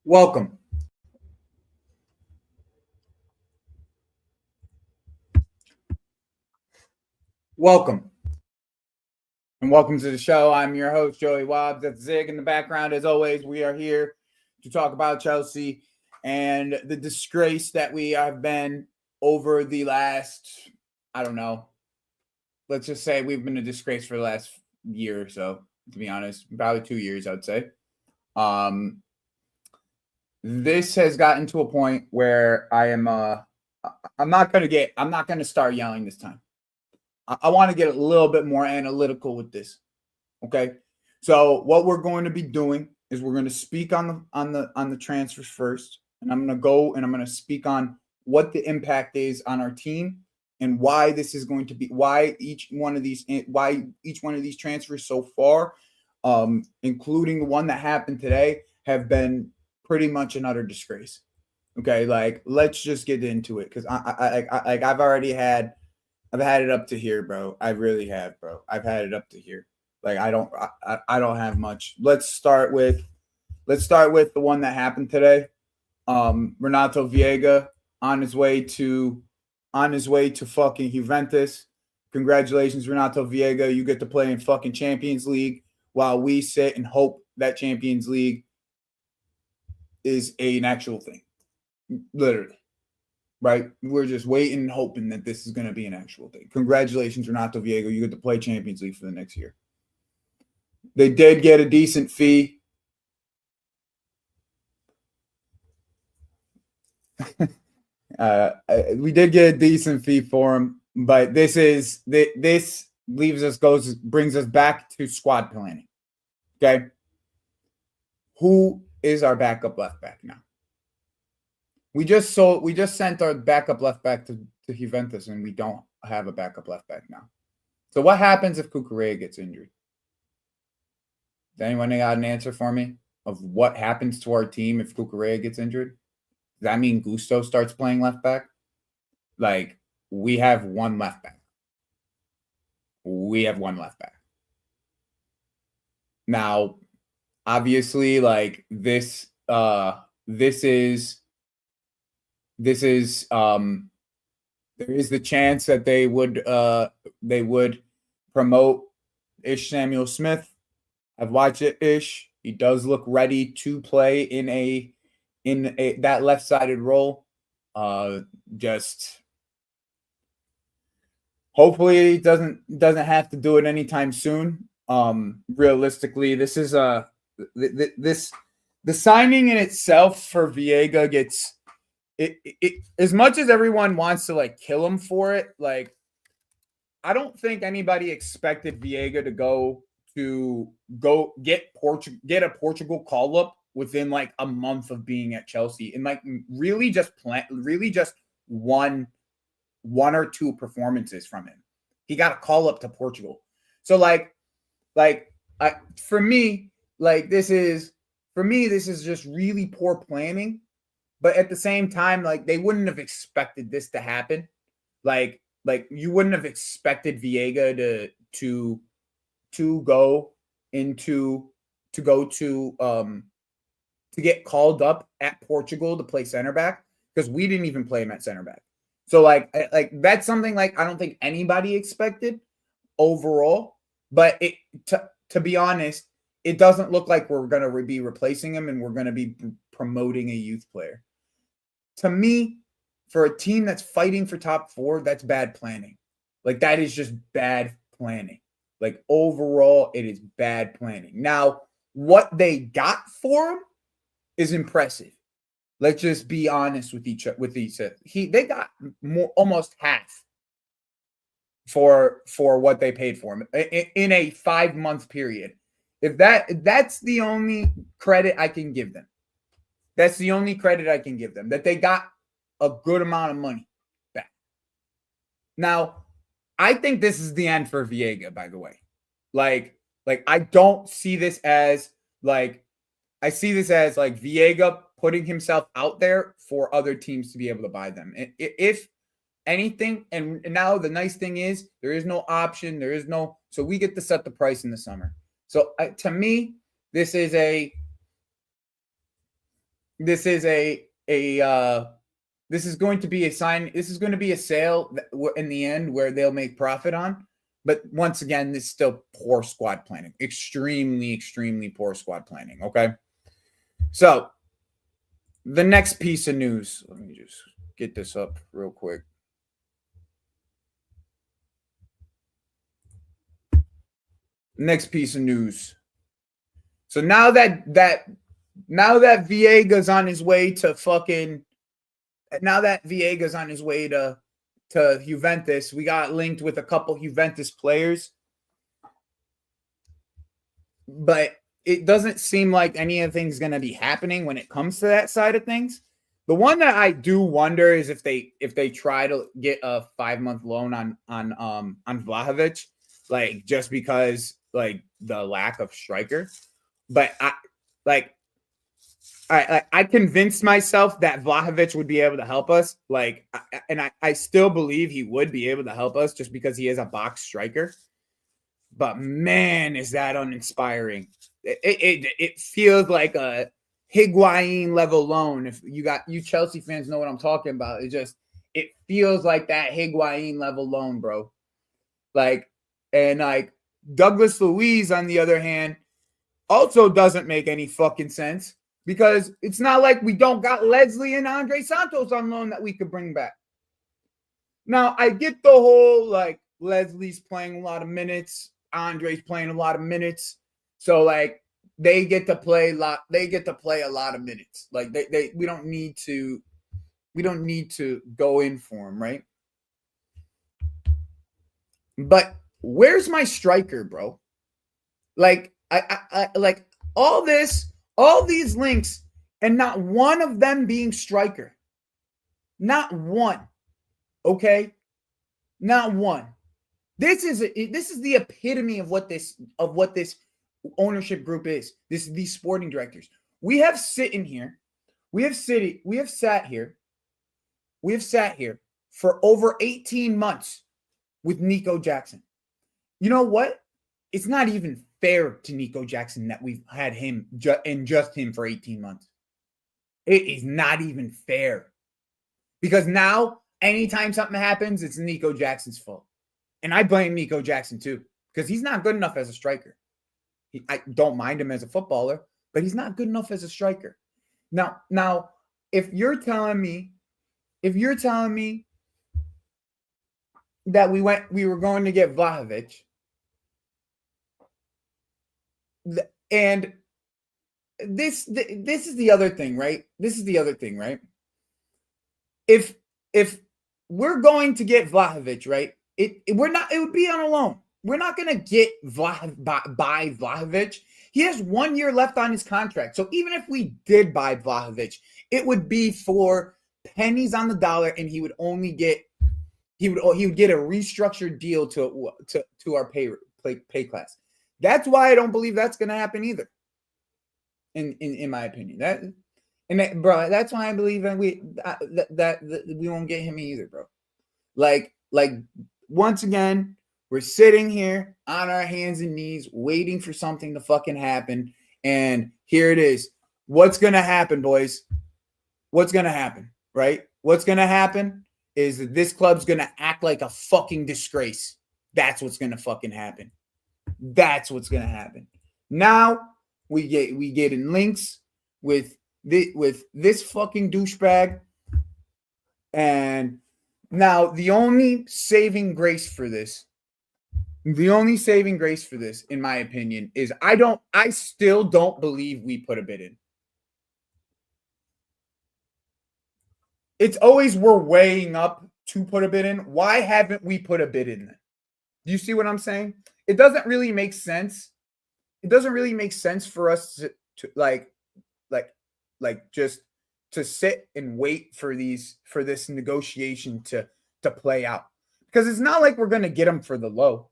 Welcome. Welcome. And welcome to the show. I'm your host, Joey Wobbs. That's Zig in the background. As always, we are here to talk about Chelsea and the disgrace that we have been over the last, I don't know, let's just say we've been a disgrace for the last year or so, to be honest. Probably 2 years, I'd say. This has gotten to a point where I'm not gonna start yelling this time. I want to get a little bit more analytical with this. Okay. So what we're going to be doing is we're going to speak on the transfers first. And I'm going to speak on what the impact is on our team and why this is going to be why each one of these transfers so far, including the one that happened today, have been pretty much an utter disgrace. Okay, like let's just get into it because I've had it up to here, bro. I really have, bro. I've had it up to here. Like I don't have much. Let's start with the one that happened today. Renato Viega on his way to fucking Juventus. Congratulations, Renato Viega. You get to play in fucking Champions League while we sit and hope that Champions League is an actual thing. Literally. Right? We're just waiting and hoping that this is going to be an actual thing. Congratulations, Renato Viego. You get to play Champions League for the next year. They did get a decent fee. We did get a decent fee for him, but this brings us back to squad planning. Okay. Who is our backup left back now? We just sent our backup left back to Juventus, and we don't have a backup left back now. So what happens if Cucurella gets injured? Does anyone got an answer for me of what happens to our team if Cucurella gets injured? Does that mean Gusto starts playing left back? Like, we have one left back. Now, obviously, like this is there is the chance that they would promote Ish Samuel Smith. I've watched it. Ish, he does look ready to play in that left-sided role. Just hopefully he doesn't have to do it anytime soon. Realistically, this is the signing in itself for Viega gets it as much as everyone wants to like kill him for it. Like, I don't think anybody expected Viega to go get a Portugal call up within like a month of being at Chelsea, and like really just one or two performances from him. He got a call up to Portugal. So for me, this is just really poor planning. But at the same time, like they wouldn't have expected this to happen. Like you wouldn't have expected Viega to get called up at Portugal to play center back, because we didn't even play him at center back. So like that's something like I don't think anybody expected overall. But to be honest, it doesn't look like we're going to be replacing him and we're going to be promoting a youth player. To me, for a team that's fighting for top four, that's bad planning. Like, that is just bad planning. Like, overall, it is bad planning. Now, what they got for him is impressive. Let's just be honest with each other. They got almost half for what they paid for him in a 5-month period. That's the only credit I can give them. That's the only credit I can give them, that they got a good amount of money back. Now, I think this is the end for Viega, by the way. Like I don't see this as I see this as like Viega putting himself out there for other teams to be able to buy them. If anything, and now the nice thing is there is no option, so we get to set the price in the summer. So to me, this is this is this is going to be a sign. This is going to be a sale in the end where they'll make profit on. But once again, this is still poor squad planning. Extremely, extremely poor squad planning. Okay. So the next piece of news. Let me just get this up real quick. Next piece of news. So now that Viega's on his way to fucking now that Viega's on his way to Juventus, we got linked with a couple Juventus players. But it doesn't seem like anything's going to be happening when it comes to that side of things. The one that I do wonder is if they try to get a 5-month loan on Vlahovic, like just because like the lack of striker. But I convinced myself that Vlahovic would be able to help us. Like, and I still believe he would be able to help us just because he is a box striker. But man, is that uninspiring. It feels like a Higuain level loan. If you Chelsea fans know what I'm talking about. It feels like that Higuain level loan, bro. Like, and like Douglas Luiz, on the other hand, also doesn't make any fucking sense because it's not like we don't got Leslie and Andre Santos on loan that we could bring back. Now, I get the whole like Leslie's playing a lot of minutes, Andre's playing a lot of minutes. So like they get to play a lot of minutes. Like we don't need to go in for them, right? But where's my striker, bro? Like I like all these links and not one of them being striker. Not one. Okay? Not one. This is the epitome of what this ownership group is. These sporting directors. We have sat here for over 18 months with Nico Jackson. You know what? It's not even fair to Nico Jackson that we've had him and just him for 18 months. It is not even fair. Because now, anytime something happens, it's Nico Jackson's fault. And I blame Nico Jackson too, because he's not good enough as a striker. I don't mind him as a footballer, but he's not good enough as a striker. Now, if you're telling me that we were going to get Vlahovic, and this is the other thing, right? If we're going to get Vlahovic, right? It would be on a loan. We're not going to get buy Vlahovic. He has 1 year left on his contract. So even if we did buy Vlahovic, it would be for pennies on the dollar, and he would get a restructured deal to our pay class. That's why I don't believe that's going to happen either. In my opinion, that's why I believe that we won't get him either, bro. Like once again, we're sitting here on our hands and knees waiting for something to fucking happen, and here it is. What's gonna happen, boys? What's gonna happen, right? What's gonna happen is that this club's gonna act like a fucking disgrace. That's what's gonna fucking happen. That's what's gonna happen. Now we get in links with this fucking douchebag, and now the only saving grace for this, in my opinion, is I still don't believe we put a bid in. It's always we're weighing up to put a bid in. Why haven't we put a bid in then? Do you see what I'm saying? It doesn't really make sense. It doesn't really make sense for us to just to sit and wait for this negotiation to play out, because it's not like we're going to get them for the low.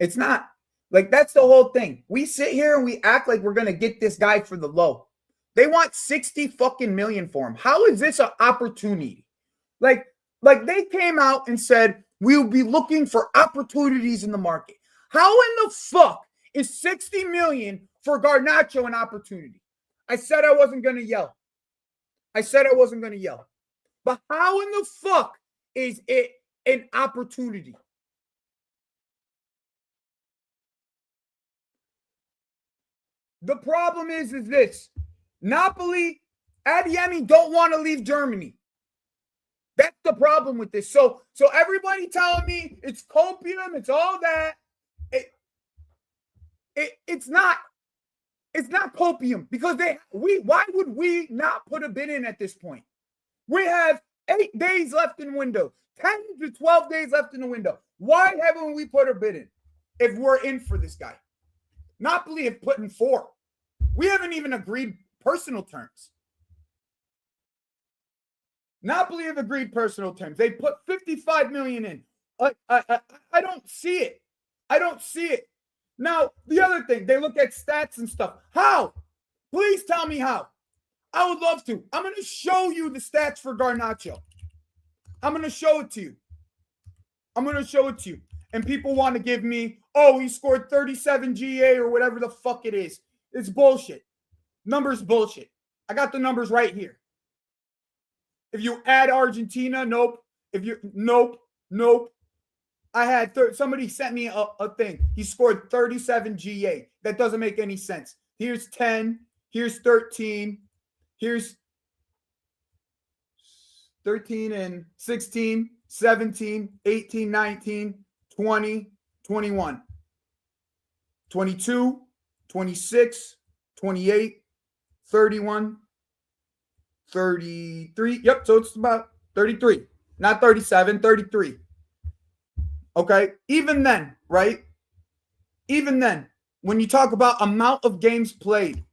It's not like that's the whole thing. We sit here and we act like we're going to get this guy for the low. They want 60 fucking million for him. How is this an opportunity? Like they came out and said, we'll be looking for opportunities in the market. How in the fuck is 60 million for Garnacho an opportunity? I said I wasn't going to yell. I said I wasn't going to yell. But how in the fuck is it an opportunity? The problem is this. Napoli, Adeyemi don't want to leave Germany. That's the problem with this. So everybody telling me it's copium, it's all that. It's not. It's not copium because why would we not put a bid in at this point? We have 8 days left in the window, 10 to 12 days left in the window. Why haven't we put a bid in if we're in for this guy? Napoli have put in 4. We haven't even agreed personal terms. Napoli have agreed personal terms. They put 55 million in. I don't see it. I don't see it. Now, the other thing, they look at stats and stuff. How? Please tell me how. I would love to. I'm going to show you the stats for Garnacho. I'm going to show it to you. I'm going to show it to you. And people want to give me, oh, he scored 37 GA or whatever the fuck it is. It's bullshit. Numbers bullshit. I got the numbers right here. If you add Argentina, nope. Nope. I had somebody sent me a thing. He scored 37 GA. That doesn't make any sense. Here's 10. Here's 13. Here's 13 and 16, 17, 18, 19, 20, 21, 22, 26, 28, 31, 33. Yep, so it's about 33. Not 37, 33. Okay, even then, right? Even then, when you talk about amount of games played,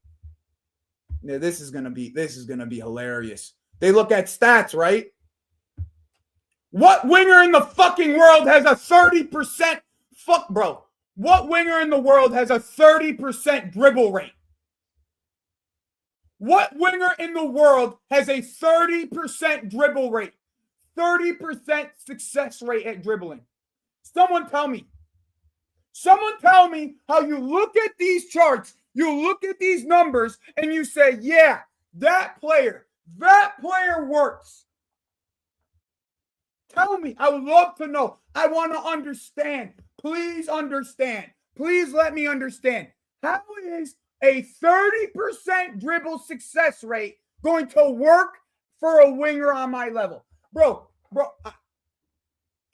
yeah, this is gonna be hilarious. They look at stats, right? What winger in the fucking world has a 30% fuck, bro? What winger in the world has a 30% dribble rate? What winger in the world has a 30% dribble rate? 30% success rate at dribbling. Someone tell me. Someone tell me how you look at these charts, you look at these numbers, and you say, yeah, that player works. Tell me. I would love to know. I want to understand. Please understand. Please let me understand. How is a 30% dribble success rate going to work for a winger on my level? Bro,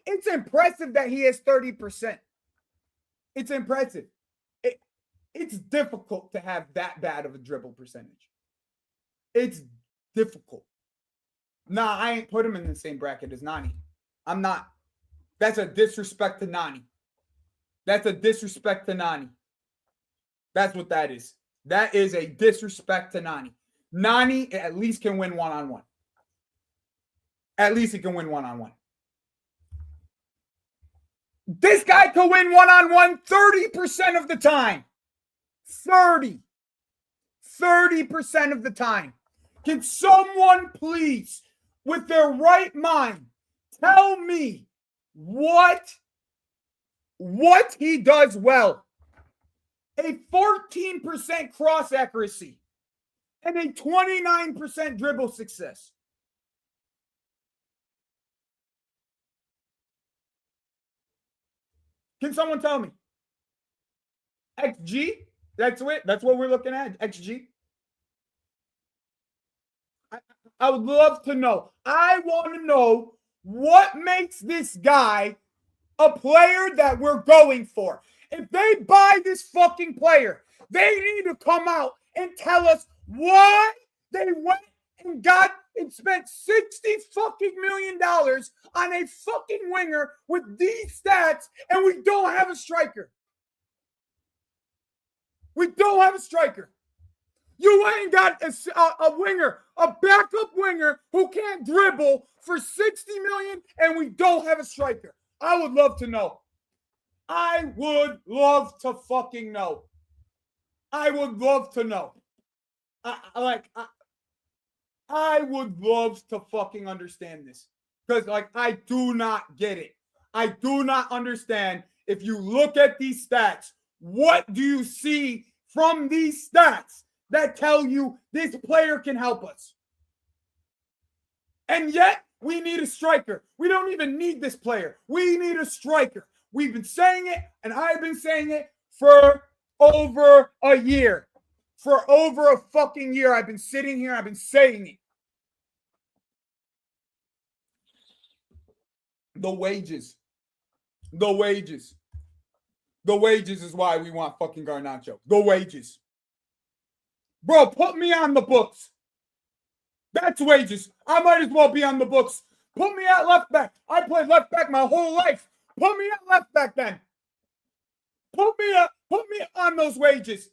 it's impressive that he has 30%. It's impressive. It's difficult to have that bad of a dribble percentage. It's difficult. Nah, I ain't put him in the same bracket as Nani. I'm not. That's a disrespect to Nani. That's a disrespect to Nani. That's what that is. That is a disrespect to Nani. Nani at least can win one-on-one. At least he can win one-on-one. This guy can win one-on-one 30% of the time. 30% of the time. Can someone please, with their right mind, tell me what he does well? A 14% cross accuracy and a 29% dribble success. Can someone tell me? XG? That's it? That's what we're looking at? XG? I would love to know. I want to know what makes this guy a player that we're going for. If they buy this fucking player, they need to come out and tell us why they went and got and spent $60 fucking million on a fucking winger with these stats, and we don't have a striker. We don't have a striker. You ain't got a winger, a backup winger who can't dribble for $60 million, and we don't have a striker. I would love to know. I would love to fucking know. I would love to know. I would love to fucking understand this. Because, I do not get it. I do not understand. If you look at these stats, what do you see from these stats that tell you this player can help us? And yet, we need a striker. We don't even need this player. We need a striker. We've been saying it, and I've been saying it for over a year. For over a fucking year, I've been sitting here, I've been saying it. The wages. The wages. The wages is why we want fucking Garnacho. The wages. Bro, put me on the books. That's wages. I might as well be on the books. Put me at left back. I played left back my whole life. Put me at left back then. Put me on those wages.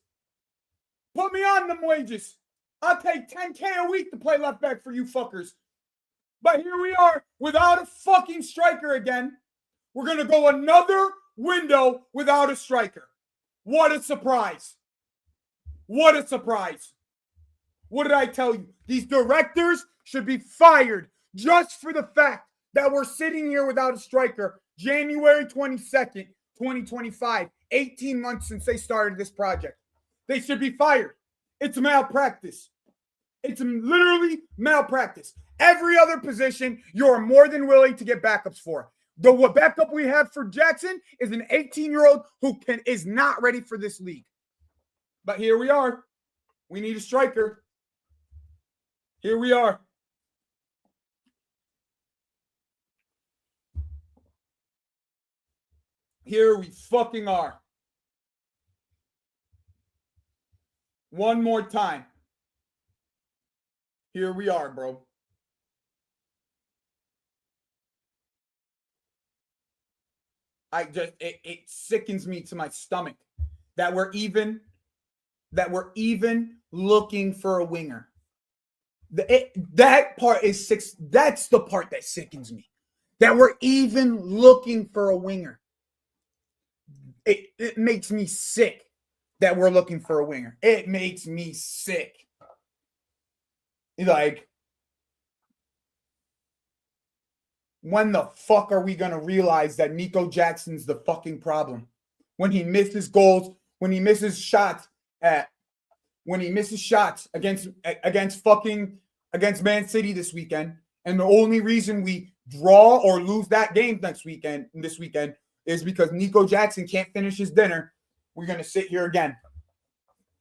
Put me on them wages. I'll take $10K a week to play left back for you fuckers. But here we are without a fucking striker again. We're going to go another window without a striker. What a surprise. What a surprise. What did I tell you? These directors should be fired just for the fact that we're sitting here without a striker. January 22nd, 2025, 18 months since they started this project. They should be fired. It's malpractice. It's literally malpractice. Every other position, you're more than willing to get backups for. The backup we have for Jackson is an 18-year-old who is not ready for this league. But here we are. We need a striker. Here we are. Here we fucking are. One more time. Here we are, bro. It sickens me to my stomach that we're even looking for a winger. That part is six. That's the part that sickens me. That we're even looking for a winger. It makes me sick that we're looking for a winger. It makes me sick. Like, when the fuck are we going to realize that Nico Jackson's the fucking problem? When he misses goals, when he misses shots against Man City this weekend, and the only reason we draw or lose that game this weekend is because Nico Jackson can't finish his dinner. We're going to sit here again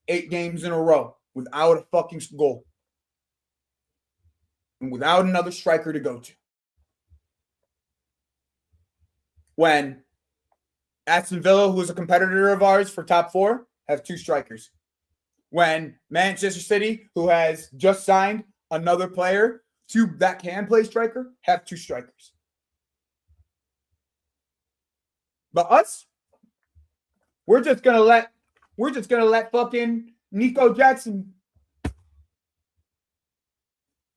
8 games in a row without a fucking goal and without another striker to go to. When Aston Villa, who is a competitor of ours for top 4, have 2 strikers. When Manchester City, who has just signed another player that can play striker, have 2 strikers. But us, we're just gonna let fucking Nico Jackson.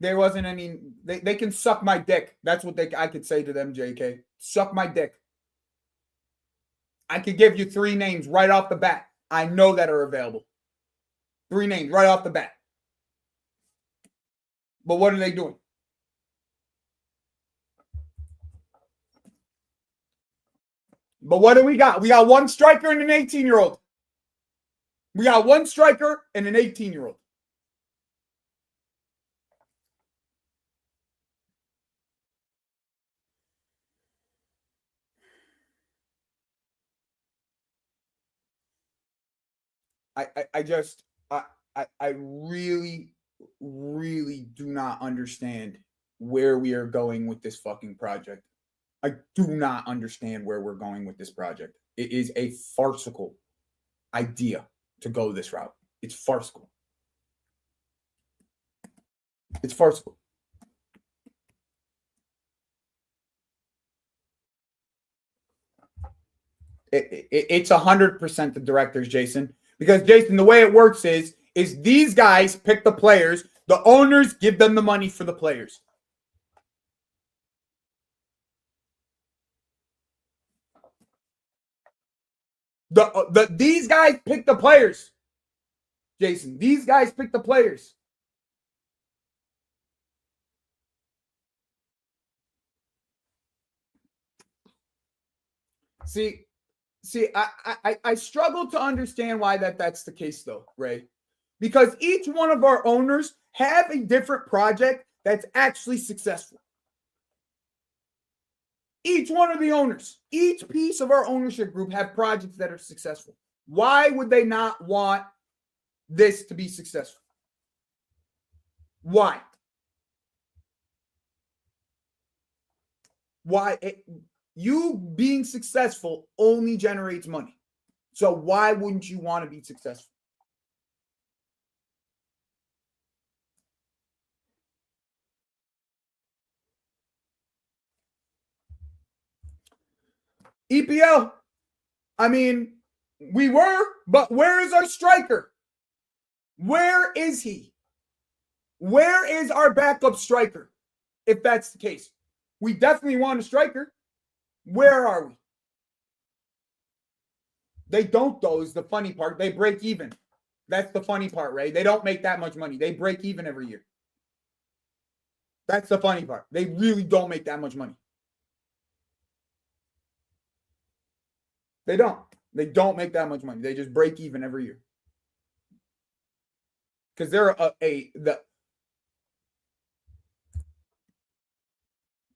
There wasn't any. They can suck my dick. That's what I could say to them, JK. Suck my dick. I could give you 3 names right off the bat. I know that are available. 3 names right off the bat. But what are they doing? But what do we got? We got 1 striker and an 18-year-old. We got 1 striker and an 18-year-old. I really, really do not understand where we are going with this fucking project. I do not understand where we're going with this project. It is a farcical idea to go this route. It's farcical. It's farcical. It's 100% the directors, Jason. Because, Jason, the way it works is these guys pick the players. The owners give them the money for the players. These guys pick the players, Jason. These guys pick the players. See, I struggle to understand why that's the case, though, Ray. Because each one of our owners have a different project that's actually successful. Each one of the owners, each piece of our ownership group have projects that are successful. Why would they not want this to be successful? Why? Why? You being successful only generates money. So why wouldn't you want to be successful? EPL, I mean, we were, but where is our striker? Where is he? Where is our backup striker? If that's the case, we definitely want a striker. Where are we? They don't, though, is the funny part. They break even. That's the funny part, Ray. They don't make that much money. They break even every year. That's the funny part. They really don't make that much money. They don't. They don't make that much money. They just break even every year. Because they're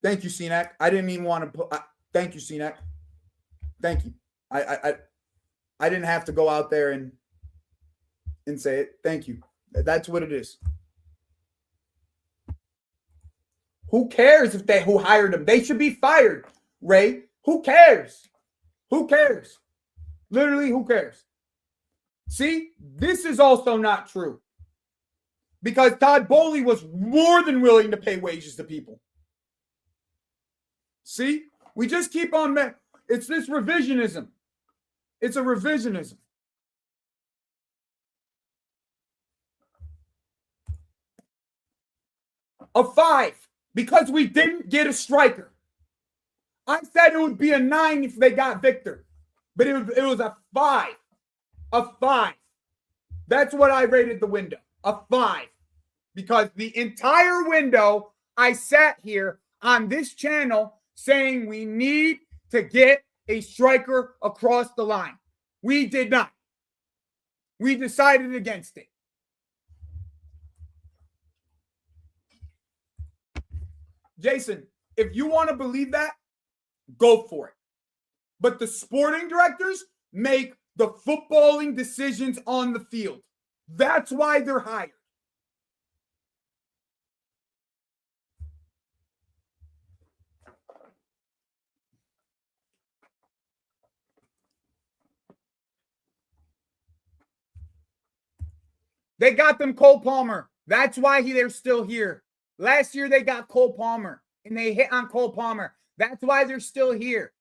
Thank you, CNAC. I didn't even want to put. Thank you, CNAC. Thank you. I didn't have to go out there and say it. Thank you. That's what it is. Who cares who hired them? They should be fired, Ray. Who cares? Who cares? Literally, who cares? See, this is also not true. Because Todd Bowley was more than willing to pay wages to people. See, we just keep on. It's this revisionism. It's a revisionism. A 5 because we didn't get a striker. I said it would be a 9 if they got Victor, but it was a 5. A 5. That's what I rated the window. A 5. Because the entire window, I sat here on this channel saying we need to get a striker across the line. We did not. We decided against it. Jason, if you want to believe that, go for it. But the sporting directors make the footballing decisions on the field. That's why they're hired. They got them Cole Palmer. That's why they're still here. Last year they got Cole Palmer, and they hit on Cole Palmer. That's why they're still here.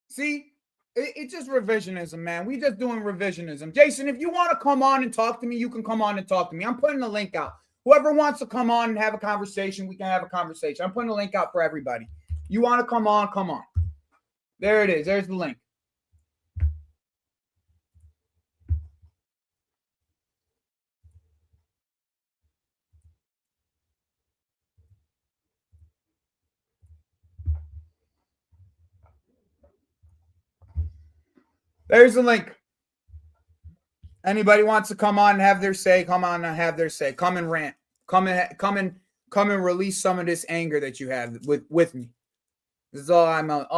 See, it's just revisionism, man. We just doing revisionism. Jason, if you want to come on and talk to me, you can come on and talk to me. I'm putting the link out. Whoever wants to come on and have a conversation, we can have a conversation. I'm putting the link out for everybody. You want to come on, come on. There it is. There's the link. There's the link. Anybody wants to come on and have their say, come on and have their say. Come and rant. Come and release some of this anger that you have with me. This is all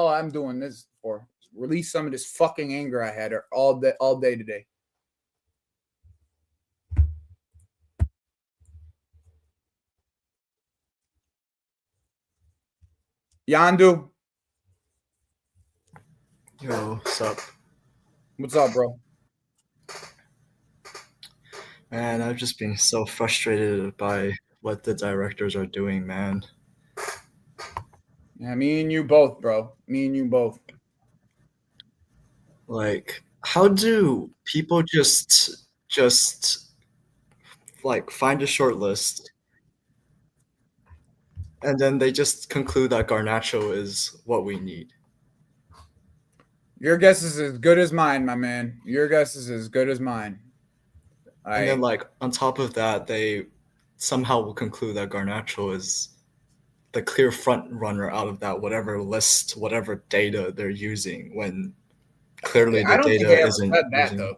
I'm doing this for. Release some of this fucking anger I had all day today. Yandu. Yo, what's up? What's up, bro? Man, I've just been so frustrated by what the directors are doing, man. Yeah, me and you both, bro. Me and you both. Like, how do people just like find a short list and then they just conclude that Garnacho is what we need? Your guess is as good as mine, my man. Your guess is as good as mine. And then, like, on top of that, they somehow will conclude that Garnacho is the clear front runner out of that whatever list, whatever data they're using, when clearly the data isn't said that, using. though.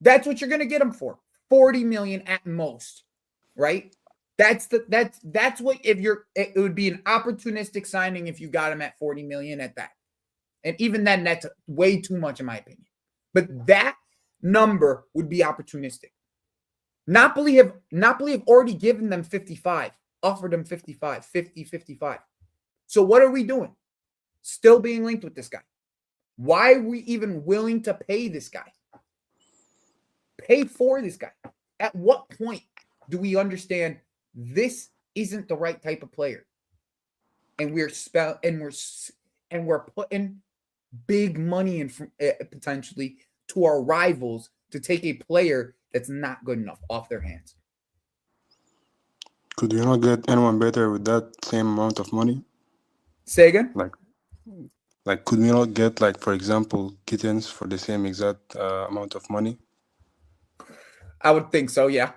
That's what you're going to get him for. 40 million at most, right? That's what it would be an opportunistic signing if you got him at 40 million at that. And even then, that's way too much in my opinion. But that number would be opportunistic. Napoli have already given them 55, offered them 55, 50, 55. So what are we doing? Still being linked with this guy. Why are we even willing to pay this guy? Pay for this guy. At what point do we understand this isn't the right type of player? And we're putting big money in potentially to our rivals to take a player that's not good enough off their hands. Could you not get anyone better with that same amount of money? Say again? Like, could we not get, like, for example, Kittens for the same exact amount of money? I would think so, yeah.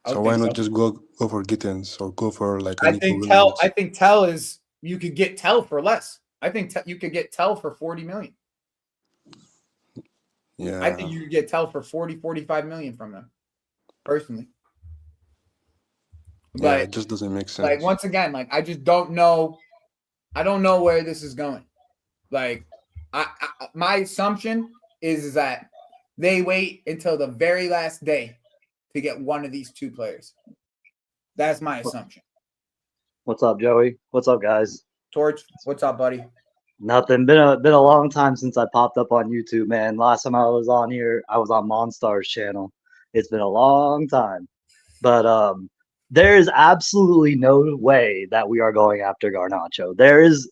So why not just go for Kittens or go for like? I think Tell is you could get Tell for less. I think you could get Tell for 40 million. Yeah, I think you could get Tell for 40, 45 million from them, personally. But yeah, it just doesn't make sense. Like, once again, like, I just don't know. I don't know where this is going. Like, my assumption is that they wait until the very last day to get one of these two players. That's my assumption. What's up, Joey? What's up, guys? Torch, what's up, buddy? Nothing. Been a long time since I popped up on YouTube, man. Last time I was on here, I was on Monstar's channel. It's been a long time. But there is absolutely no way that we are going after Garnacho.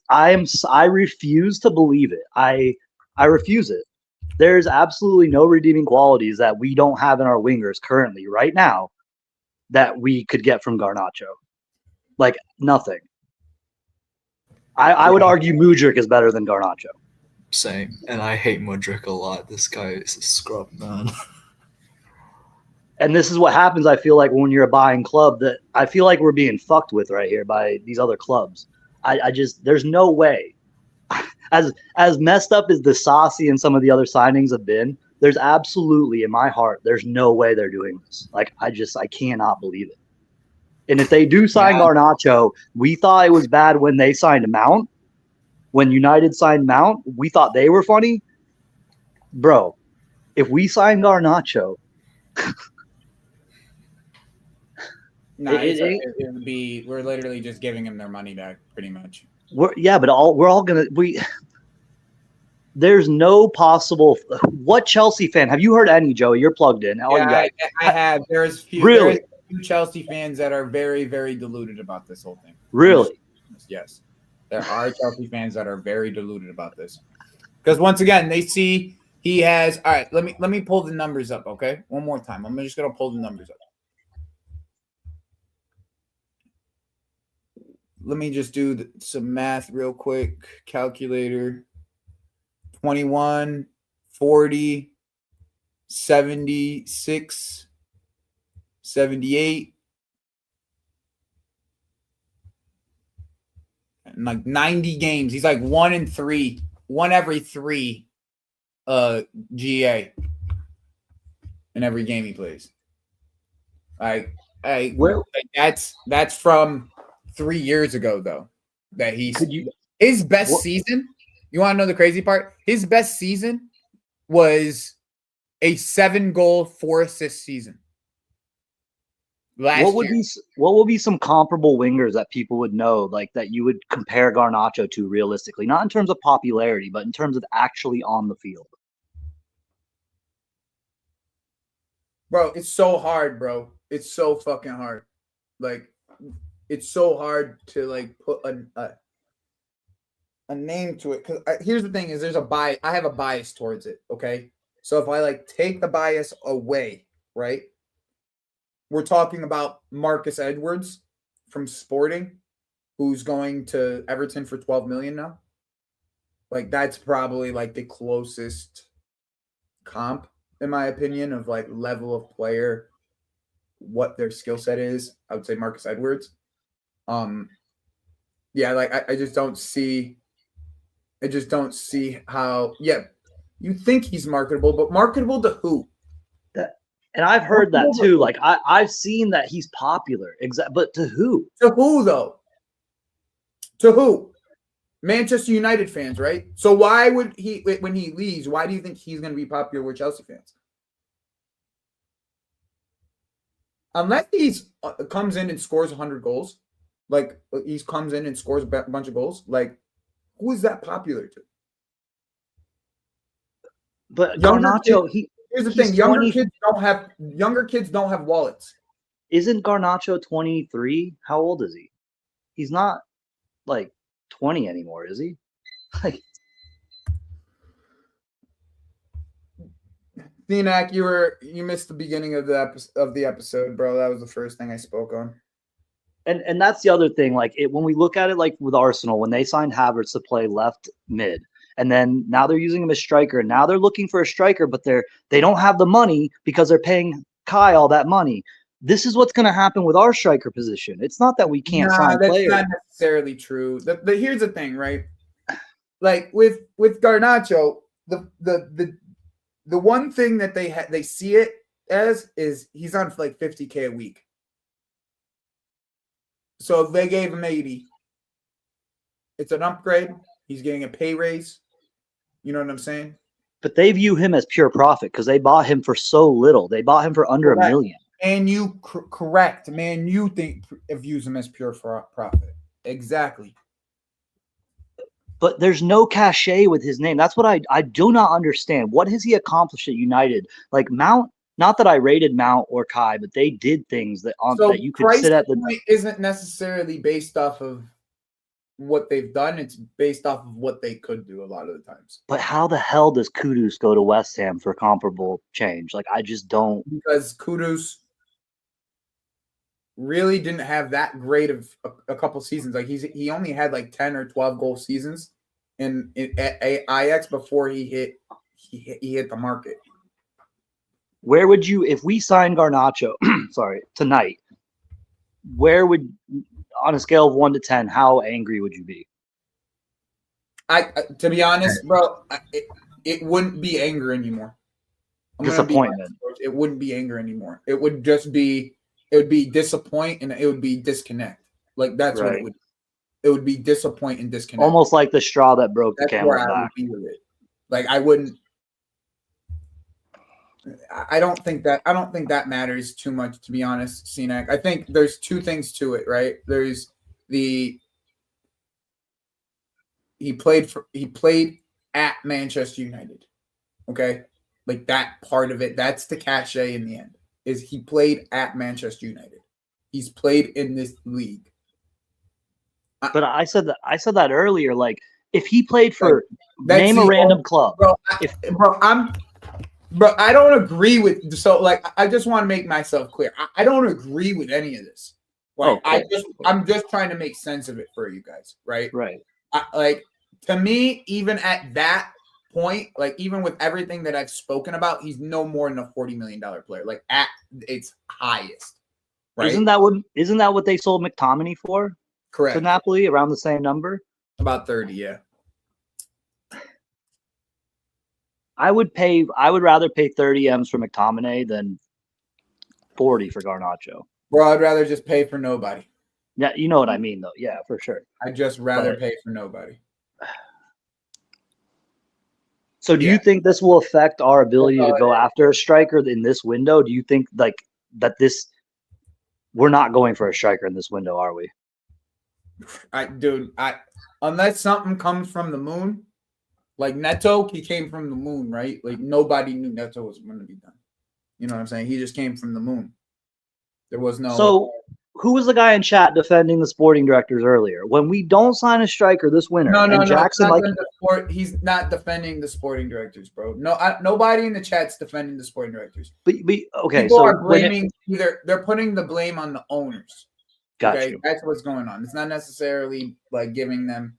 I refuse to believe it. I refuse it. There's absolutely no redeeming qualities that we don't have in our wingers currently right now that we could get from Garnacho. Like, nothing. I would argue Mudryk is better than Garnacho. Same. And I hate Mudryk a lot. This guy is a scrub, man. And this is what happens, I feel like, when you're a buying club, that I feel like we're being fucked with right here by these other clubs. I just, there's no way. As messed up as the Saucy and some of the other signings have been, there's absolutely, in my heart, there's no way they're doing this. Like, I cannot believe it. And if they do sign Garnacho, we thought it was bad when they signed Mount. When United signed Mount, we thought they were funny. Bro, if we sign Garnacho, it would be, we're literally just giving them their money back, pretty much. There's no possible. What Chelsea fan have you heard any, Joey? You're plugged in. I have. There's few Chelsea fans that are very, very deluded about this whole thing. Really? Yes. There are Chelsea fans that are very deluded about this. Because once again, they see he has. All right, let me pull the numbers up, okay? One more time. I'm just gonna pull the numbers up. Let me just do some math real quick. Calculator. 21, 40, 76, 78, and like 90 games. He's like 1 every 3 GA in every game he plays. That's from 3 years ago though. That his best season. You want to know the crazy part? His best season was a 7-goal, 4-assist season. What would be some comparable wingers that people would know, like that you would compare Garnacho to realistically, not in terms of popularity, but in terms of actually on the field? Bro, it's so hard, bro. It's so fucking hard. Like, it's so hard to like put a name to it, because here's the thing: is there's a bias. I have a bias towards it. Okay, so if I like take the bias away, right? We're talking about Marcus Edwards from Sporting, who's going to Everton for 12 million now. Like, that's probably like the closest comp, in my opinion, of like level of player, what their skill set is. I would say Marcus Edwards. Yeah, like I just don't see. how, you think he's marketable, but marketable to who? And I've heard that too. Like I've seen that he's popular. But to who? To who though? To who? Manchester United fans, right? So why would he, when he leaves, why do you think he's going to be popular with Chelsea fans? Unless he's comes in and scores 100 goals, like he comes in and scores a bunch of goals, like who is that popular to? But Garnacho, here's the thing: younger kids don't have wallets. Isn't Garnacho 23? How old is he? He's not like 20 anymore, is he? Like, Thinak, you missed the beginning of the episode, bro. That was the first thing I spoke on. And that's the other thing. Like when we look at it, like with Arsenal, when they signed Havertz to play left mid, and then now they're using him as striker, and now they're looking for a striker, but they don't have the money because they're paying Kai all that money. This is what's going to happen with our striker position. It's not that we can't sign players. That's not necessarily true. Here's the thing, right? Like with Garnacho, the one thing that they see it as is he's on like $50K a week. So if they gave him 80, it's an upgrade. He's getting a pay raise. You know what I'm saying? But they view him as pure profit because they bought him for so little. They bought him for under $1 million. And you correct, man. You think views him as pure profit. Exactly. But there's no cachet with his name. That's what I do not understand. What has he accomplished at United? Like Mount, not that I rated Mount or Kai, but they did things that you could sit at the point isn't necessarily based off of what they've done. It's based off of what they could do a lot of the times. But how the hell does Kudus go to West Ham for comparable change? Like I just don't. Because Kudus really didn't have that great of a couple seasons. Like he only had like 10 or 12 goal seasons at Ajax before he hit the market. Where would you, if we signed Garnacho, tonight, where would, on a scale of 1 to 10, how angry would you be? To be honest, bro, it wouldn't be anger anymore. Disappointment. It wouldn't be anger anymore. It would just be. It would be disappoint and it would be disconnect. Like that's right. What it would. It would be disappoint and disconnect. Almost like the straw that broke the camel's back. Like I wouldn't. I don't think that matters too much, to be honest, Cenac. I think there's two things to it, right? There's he played at Manchester United. Okay? Like that part of it, that's the cachet in the end. Is he played at Manchester United. He's played in this league. But I said that earlier. Like, if he played for name a random club. Bro, I don't agree with I just want to make myself clear. I don't agree with any of this. Like I'm just trying to make sense of it for you guys, right? Right. To me, even at that point, like even with everything that I've spoken about, he's no more than a $40 million player. Like at its highest, right? Isn't that what they sold McTominay for? Correct. To Napoli, around the same number. About 30, yeah. I would rather pay 30 M's for McTominay than 40 for Garnacho. Bro, I'd rather just pay for nobody. Yeah, you know what I mean, though. Yeah, for sure. I'd just rather pay for nobody. So do you think this will affect our ability to go after a striker in this window? Do you think like that we're not going for a striker in this window, are we? Unless something comes from the moon, like Neto, he came from the moon, right? Like nobody knew Neto was going to be done. You know what I'm saying? He just came from the moon. There was no. So who was the guy in chat defending the sporting directors earlier? When we don't sign a striker this winter, Jackson, he's not defending the sporting directors, bro. No, nobody in the chat's defending the sporting directors. But okay, people are blaming they're putting the blame on the owners. Gotcha. Okay, that's what's going on. It's not necessarily like giving them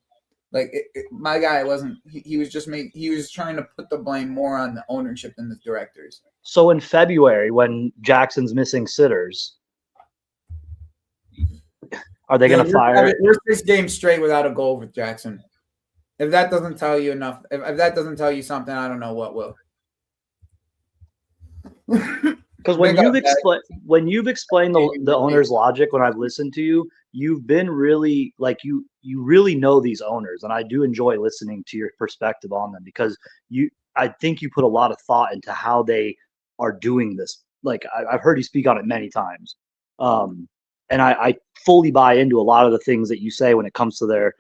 my guy wasn't. He was just he was trying to put the blame more on the ownership than the directors. So in February, when Jackson's missing sitters. Are they going to fire? We're 6 games straight without a goal with Jackson. If that doesn't tell you enough, if that doesn't tell you something, I don't know what will. Because when you've explained the owner's logic, when I've listened to you, you've been really like you really know these owners, and I do enjoy listening to your perspective on them because I think you put a lot of thought into how they are doing this. Like I've heard you speak on it many times, and I fully buy into a lot of the things that you say when it comes to their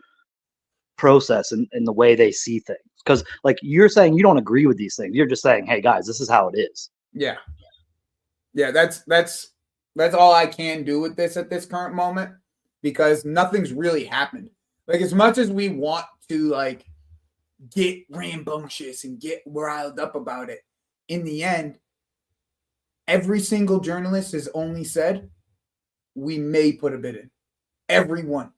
process and the way they see things. Because like you're saying, you don't agree with these things. You're just saying, hey guys, this is how it is. Yeah. Yeah, that's all I can do with this at this current moment because nothing's really happened. Like as much as we want to like get rambunctious and get riled up about it, in the end, every single journalist has only said we may put a bid in. Everyone,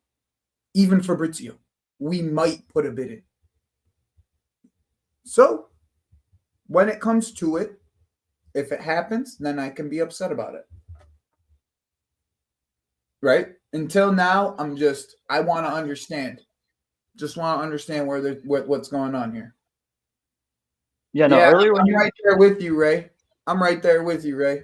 even Fabrizio, we might put a bid in. So when it comes to it, if it happens, then I can be upset about it. Right? Until now, I want to understand. Just want to understand what's going on here. Yeah, no, earlier I'm right there with you, Ray. I'm right there with you, Ray.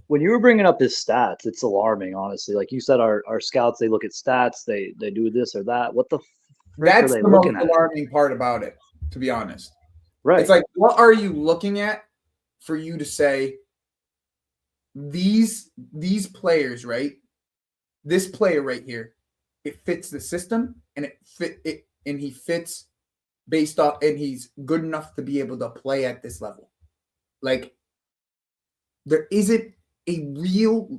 When you were bringing up his stats, it's alarming, honestly. Like you said, our scouts, they look at stats, they do this or that. What the frick That's are they the most looking at? alarming part about it, to be honest. Right. It's like, what are you looking at for you to say these players, right? This player right here, it fits the system and he fits based off, and he's good enough to be able to play at this level. Like there isn't a real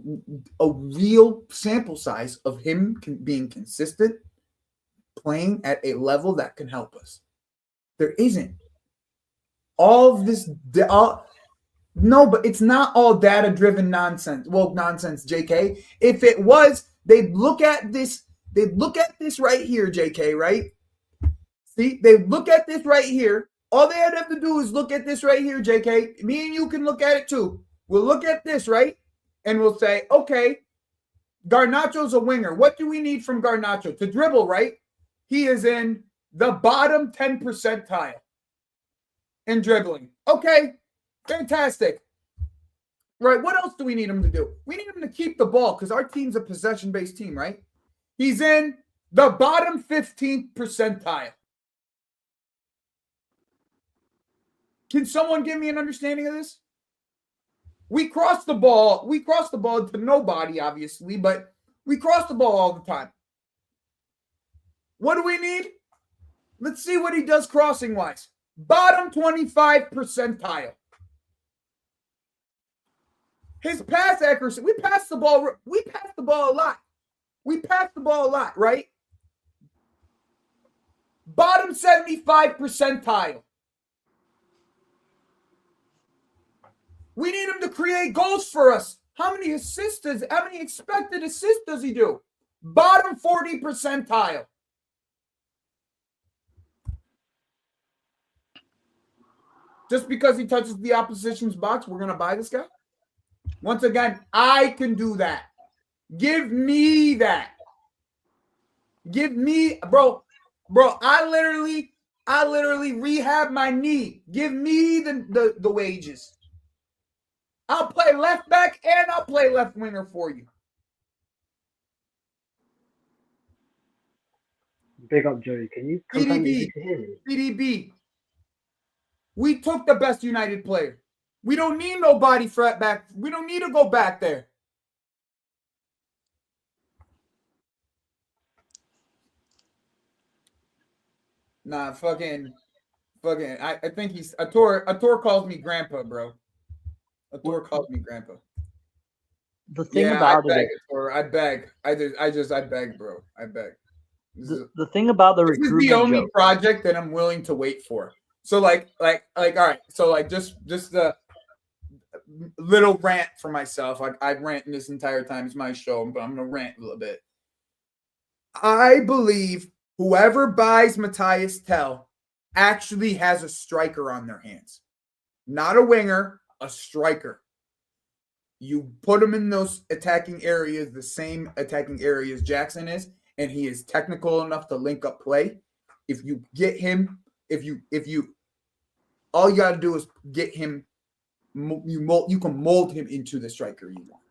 sample size of him being consistent, playing at a level that can help us. There isn't. All of this, no, but it's not all data-driven nonsense. Woke nonsense, JK. If it was, they'd look at this. They'd look at this right here, JK. Right? See, they look at this right here. All they have to do is look at this right here, JK. Me and you can look at it too. We'll look at this, right? And we'll say, okay, Garnacho's a winger. What do we need from Garnacho? To dribble, right? He is in the bottom 10 percentile in dribbling. Okay, fantastic. Right, what else do we need him to do? We need him to keep the ball because our team's a possession-based team, right? He's in the bottom 15th percentile. Can someone give me an understanding of this? We cross the ball. We cross the ball to nobody, obviously, but we cross the ball all the time. What do we need? Let's see what he does crossing-wise. Bottom 25 percentile. His pass accuracy, we pass the ball a lot. Right? Bottom 75 percentile. We need him to create goals for us. How many expected assists does he do? Bottom 40 percentile. Just because he touches the opposition's box, we're going to buy this guy? Once again, I can do that. Give me that. Give me, bro, I literally rehab my knee. Give me the wages. I'll play left back and I'll play left winger for you. Big up, Joey. Can you confirm that you can hear me? PDB. We took the best United player. We don't need nobody fret back. We don't need to go back there. Nah, fucking. I think he's Ator calls me grandpa, bro. Ator calls me grandpa. The thing about it, I beg. I beg, bro. I beg. The thing about the recruitment, this is the only project that I'm willing to wait for. So like, all right. So like, just the little rant for myself. I rant this entire time. It's my show, but I'm gonna rant a little bit. I believe whoever buys Matthias Tell actually has a striker on their hands, not a winger, a striker. You put him in those attacking areas, the same attacking areas Jackson is, and he is technical enough to link up play. If you get him, if you all you got to do is get him You can mold him into the striker you want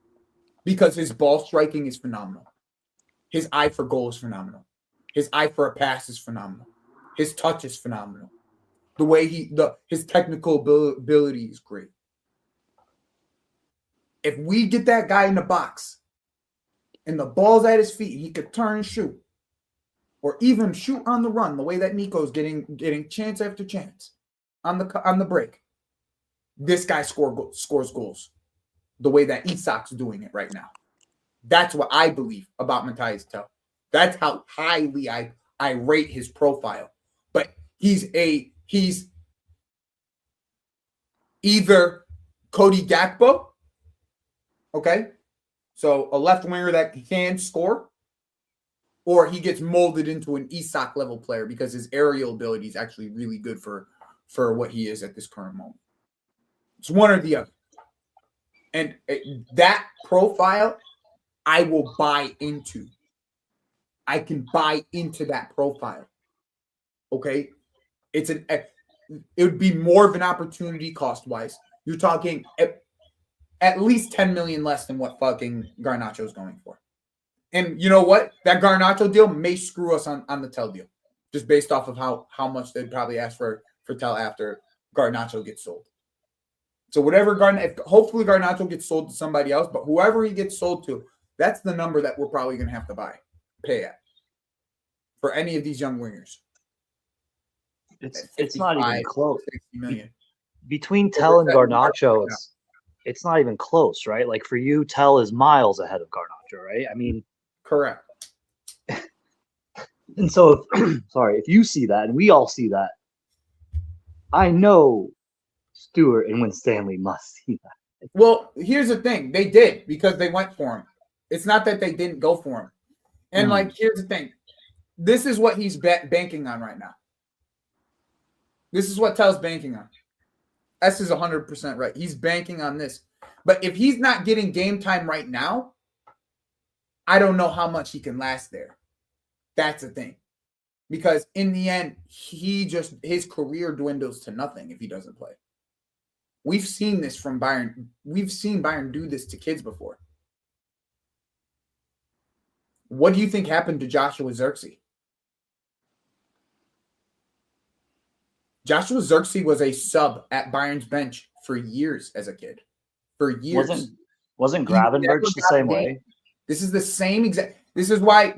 because his ball striking is phenomenal. His eye for goal is phenomenal. His eye for a pass is phenomenal. His touch is phenomenal. The way his technical ability is great. If we get that guy in the box and the ball's at his feet, he could turn and shoot, or even shoot on the run. The way that Nico's getting chance after chance on the break, this guy scores goals. The way that Isak's doing it right now. That's what I believe about Matthias Tell. That's how highly I rate his profile. But he's either Cody Gakpo, okay? So a left winger that can score, or he gets molded into an Isak level player because his aerial ability is actually really good for what he is at this current moment. It's one or the other. And that profile, I will buy into. I can buy into that profile. Okay? It would be more of an opportunity cost-wise. You're talking at least 10 million less than what fucking Garnacho's going for. And you know what? That Garnacho deal may screw us on the Tell deal, just based off of how much they'd probably ask for Tell after Garnacho gets sold. So whatever hopefully Garnacho gets sold to somebody else, but whoever he gets sold to, that's the number that we're probably going to have to pay at for any of these young wingers. It's not even close. 60 million. Between Tell and Garnacho, it's not even close, right? Like for you, Tell is miles ahead of Garnacho, right? I mean, correct. And so, if you see that, and we all see that, I know Stewart and Winstanley must see that. Well, here's the thing. They did because they went for him. It's not that they didn't go for him. And, here's the thing. This is what he's banking on right now. This is what Tell's banking on. S is 100% right. He's banking on this. But if he's not getting game time right now, I don't know how much he can last there. That's the thing. Because in the end, his career dwindles to nothing if he doesn't play. We've seen this from Bayern. We've seen Bayern do this to kids before. What do you think happened to Joshua Zirkzee? Joshua Zirkzee was a sub at Bayern's bench for years as a kid. For years. Wasn't Gravenberch the same way? This is the same exact. This is why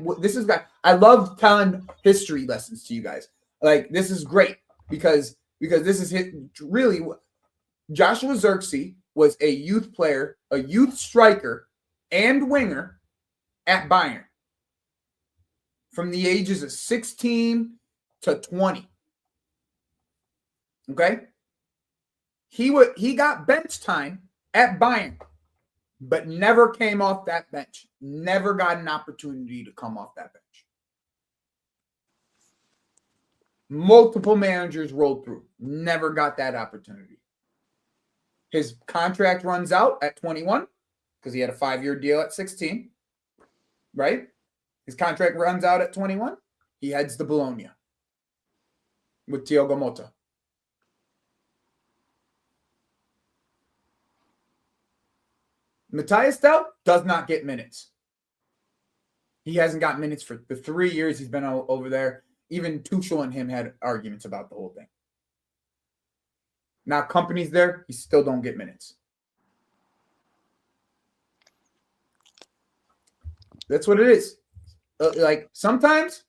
I love telling history lessons to you guys. Like, this is great because this is really Joshua Zirkzee was a youth player, a youth striker, and winger at Bayern from the ages of 16 to 20. Okay? He got bench time at Bayern, but never came off that bench. Never got an opportunity to come off that bench. Multiple managers rolled through. Never got that opportunity. His contract runs out at 21 because he had a 5-year deal at 16. Right? His contract runs out at 21. He heads to Bologna with Thiago Motta. Matthias Tell does not get minutes. He hasn't got minutes for the 3 years he's been over there. Even Tuchel and him had arguments about the whole thing. Now Company's there, he still don't get minutes. That's what it is. Like sometimes,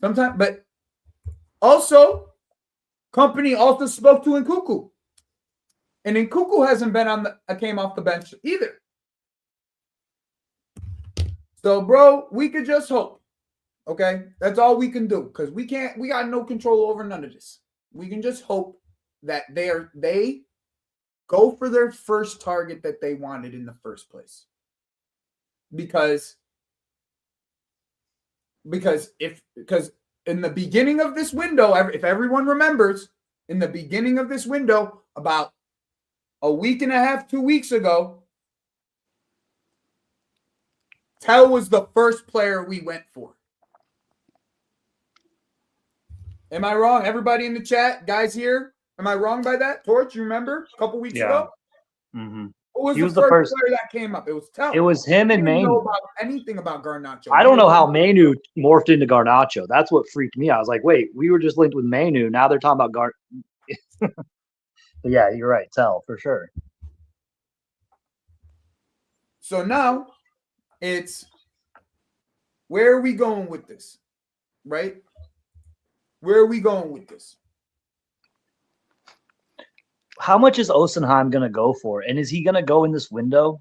but also Company also spoke to Nkunku. And Nkunku hasn't been came off the bench either. So, bro, we could just hope. Okay? That's all we can do. Because we got no control over none of this. We can just hope that they go for their first target that they wanted in the first place. Because in the beginning of this window, if everyone remembers, in the beginning of this window, about a week and a half, 2 weeks ago, Tell was the first player we went for. Am I wrong? Everybody in the chat, guys here, Am I wrong by that? Torch, you remember a couple weeks ago? Mm-hmm. Who was the first player that came up? It was Tell. It was him and Mainu. Didn't know about anything about Garnacho. I don't know how Mainu morphed into Garnacho. That's what freaked me out. I was like, wait, we were just linked with Mainu. Now they're talking about But yeah, you're right. Tell for sure. So now it's where are we going with this? Right? Where are we going with this? How much is Osenheim going to go for? And is he going to go in this window?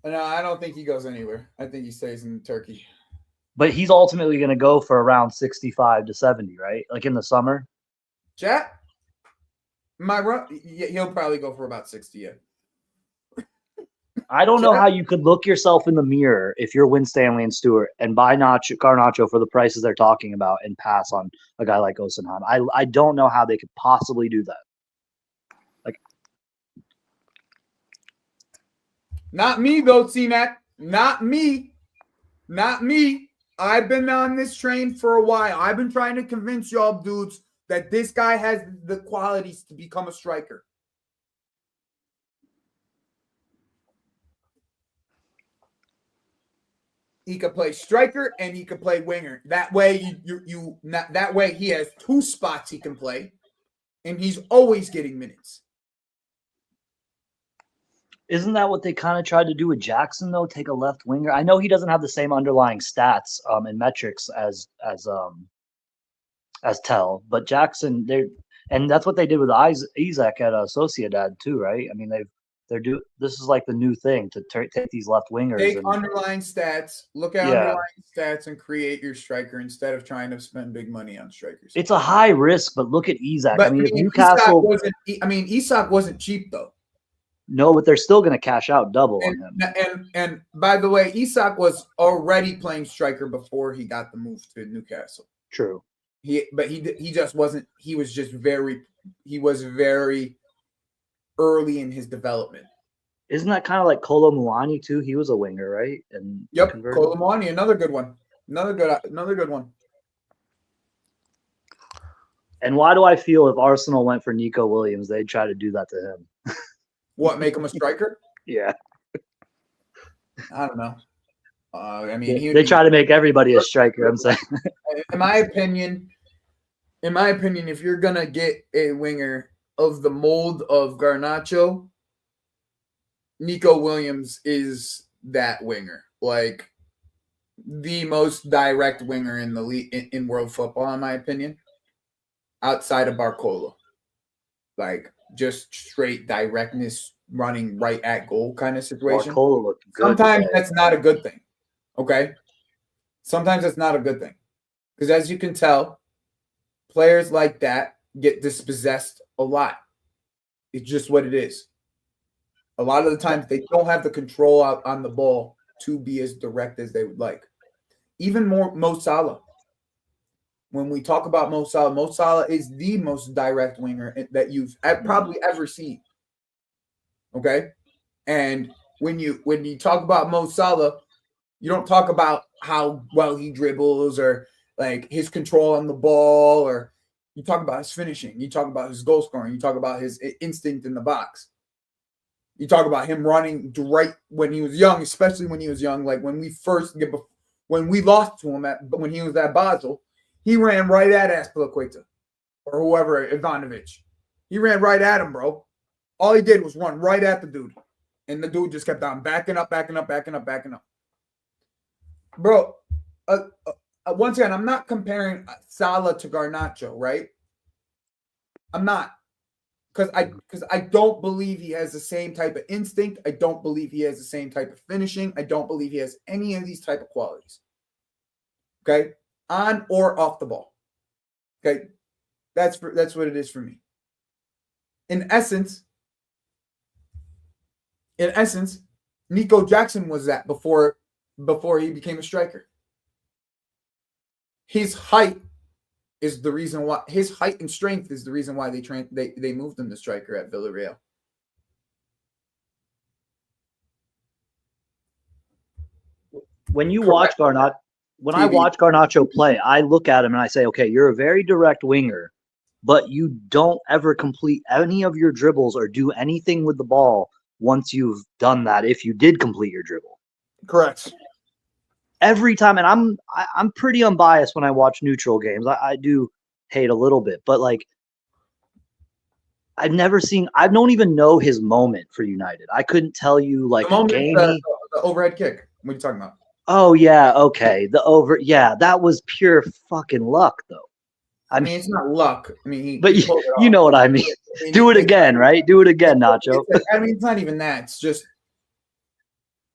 No, I don't think he goes anywhere. I think he stays in Turkey. But he's ultimately going to go for around 65 to 70, right? Like in the summer? Chat? He'll probably go for about 60, yeah. I don't know how you could look yourself in the mirror if you're Winstanley and Stewart and buy Garnacho for the prices they're talking about and pass on a guy like Osenheim. I don't know how they could possibly do that. Like, not me though, C-Mac. Not me. Not me. I've been on this train for a while. I've been trying to convince y'all dudes that this guy has the qualities to become a striker. He could play striker and he could play winger. That way, that way he has two spots he can play, and he's always getting minutes. Isn't that what they kind of tried to do with Jackson though? Take a left winger. I know he doesn't have the same underlying stats and metrics as Tell, but Jackson, and that's what they did with Isaac at Sociedad too, right? I mean, this is like the new thing to take these left wingers. Take underlying stats, look at underlying stats, and create your striker instead of trying to spend big money on strikers. It's a high risk, but look at Isaac. But I mean, if Newcastle Isak wasn't cheap though. No, but they're still going to cash out double on him. And by the way, Isak was already playing striker before he got the move to Newcastle. True. He just wasn't. He was very early in his development. Isn't that kind of like Kolo Muani too? He was a winger, right? And Kolo Muani, another good one. Another good one. And why do I feel if Arsenal went for Nico Williams, they'd try to do that to him? What, make him a striker? Yeah. I don't know. I mean, they try to make everybody a striker. I'm saying. In my opinion, if you're gonna get a winger of the mold of Garnacho, Nico Williams is that winger. Like the most direct winger in the league in world football, in my opinion, outside of Barcola. Like just straight directness, running right at goal kind of situation. Barcola looked good. Sometimes that's not a good thing. Okay? Sometimes that's not a good thing. Because as you can tell, players like that get dispossessed a lot. It's just what it is. A lot of the times they don't have the control out on the ball to be as direct as they would like. Even more Mo Salah. When we talk about Mo Salah is the most direct winger that you've probably ever seen. Okay? And when you talk about Mo Salah, you don't talk about how well he dribbles or like his control on the ball, or you talk about his finishing. You talk about his goal scoring. You talk about his instinct in the box. You talk about him running right when he was young, especially when he was young. Like when we lost to him when he was at Basel, he ran right at Azpilicueta or whoever, Ivanovic. He ran right at him, bro. All he did was run right at the dude. And the dude just kept on backing up. Bro, once again, I'm not comparing Salah to Garnacho, right? I'm not. Because I don't believe he has the same type of instinct. I don't believe he has the same type of finishing. I don't believe he has any of these type of qualities. Okay? On or off the ball. Okay? That's what it is for me. In essence, Nico Jackson was that before he became a striker. His height is the reason why his height and strength is the reason why they moved him to striker at Villarreal. When you watch Garnacho, I watch Garnacho play, I look at him and I say, okay, you're a very direct winger, but you don't ever complete any of your dribbles or do anything with the ball once you've done that. If you did complete your dribble, Correct. every time, and I'm pretty unbiased when I watch neutral games. I do hate a little bit, but like I don't even know his moment for United. I couldn't tell you like The a moment, game. the overhead kick. What are you talking about? Oh yeah, okay. That was pure fucking luck though. I mean, it's not luck. I mean, But he pulled it you off. know what I mean. I mean, Do it again, right? Do it again, Nacho. I mean, it's not even that. It's just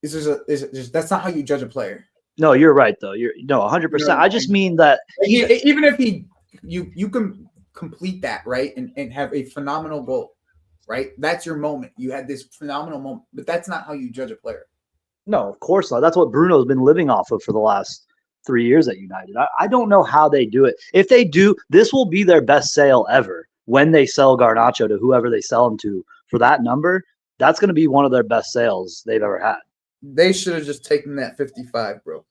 that's not how you judge a player. No, you're right though. You're 100%. I just mean that Even if you can complete that, right, and have a phenomenal goal, right? That's your moment. You had this phenomenal moment, but that's not how you judge a player. no, of course not. That's what Bruno's been living off of for the last 3 years at United. I don't know how they do it. If they do, this will be their best sale ever when they sell Garnacho to whoever they sell him to for that number. That's going to be one of their best sales they've ever had. They should have just taken that 55, bro.